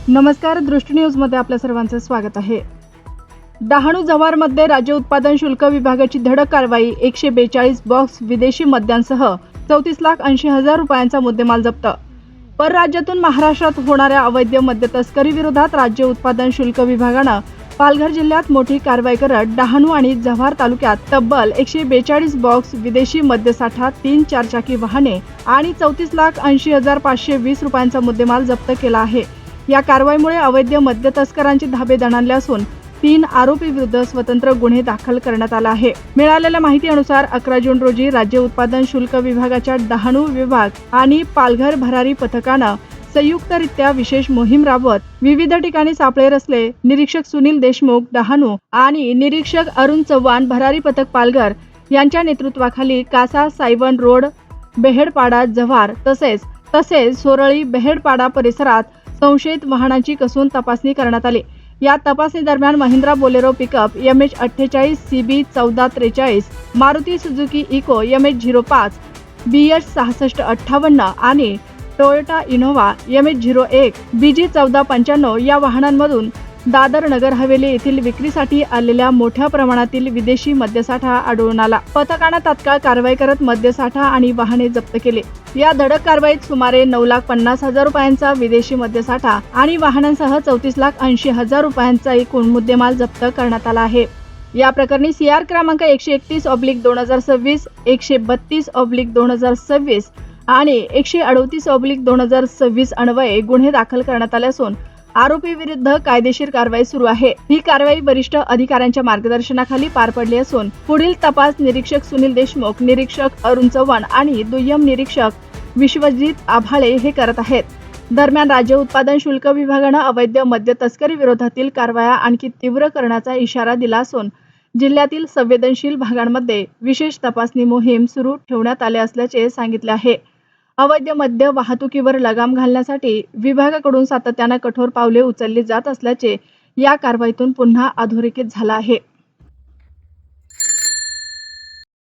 नमस्कार, दृष्टी न्यूजमध्ये आपल्या सर्वांचं स्वागत आहे। डहाणू जव्हारमध्ये राज्य उत्पादन शुल्क विभागाची धडक कारवाई। 142 बॉक्स विदेशी मद्यांसह 34,80,000 रुपयांचा मुद्देमाल जप्त। परराज्यातून महाराष्ट्रात होणाऱ्या अवैध मद्य तस्करी विरोधात राज्य उत्पादन शुल्क विभागानं पालघर जिल्ह्यात मोठी कारवाई करत डहाणू आणि जव्हार तालुक्यात तब्बल 142 बॉक्स विदेशी मद्यसाठा, 3 चारचाकी वाहने आणि 34,80,520 रुपयांचा मुद्देमाल जप्त केला आहे। या कारवाईमुळे अवैध मद्य तस्करांचे धाबे दणाणले असून 3 आरोपी विरुद्ध स्वतंत्र गुन्हे दाखल करण्यात आला आहे। मिळालेल्या माहितीनुसार 11 जून रोजी राज्य उत्पादन शुल्क विभागाच्या डहाणू विभाग आणि पालघर भरारी पथकानं संयुक्तरित्या विशेष मोहीम राबवत विविध ठिकाणी सापळे रचले। निरीक्षक सुनील देशमुख डहाणू आणि निरीक्षक अरुण चव्हाण भरारी पथक पालघर यांच्या नेतृत्वाखाली कासा सायवन रोड बेहेडपाडा जव्हार तसेच सोरळी बेहेडपाडा परिसरात संशयित वाहनांची कसून तपासणी करण्यात आली। या तपासणी दरम्यान Mahindra Bolero pickup MH48 CB 1443, Maruti Suzuki Eeco MH05, BH 6658 आणि टोयोटा इनोव्हा MH01 BG 1495 या वाहनांमधून दादर नगर हवेली येथील विक्रीसाठी आलेल्या मोठ्या प्रमाणातील विदेशी मद्यसाठा आढळून आला। पथकाने तात्काळ कारवाई करत मद्यसाठा आणि वाहने जप्त केले। या धडक कारवाईत सुमारे 9,50,000 रुपयांचा विदेशी मद्यसाठा आणि वाहनांसह 34,80,000 रुपयांचा एकूण मुद्देमाल जप्त करण्यात आला आहे। या प्रकरणी CR क्रमांक 131/2026, 132/2026 आणि 138/2026 अन्वये गुन्हे दाखल करण्यात आले असून आरोपी विरुद्ध कायदेशीर कारवाई सुरू आहे। ही कारवाई वरिष्ठ अधिकाऱ्यांच्या मार्गदर्शनाखाली पार पडली असून पुढील तपास निरीक्षक सुनील देशमुख, निरीक्षक अरुण चव्हाण आणि दुय्यम निरीक्षक विश्वजित आभाळे हे करत आहेत। दरम्यान राज्य उत्पादन शुल्क विभागानं अवैध मद्य तस्करी विरोधातील कारवाया आणखी तीव्र करण्याचा इशारा दिला असून जिल्ह्यातील संवेदनशील भागांमध्ये विशेष तपासणी मोहीम सुरू ठेवण्यात आले असल्याचे सांगितले आहे। अवैध मद्य वाहतुकीवर लगाम घालण्यासाठी विभागाकडून सातत्याने कठोर पावले उचलली जात असल्याचे या कारवाईतून पुन्हा अधोरेखित झाला आहे।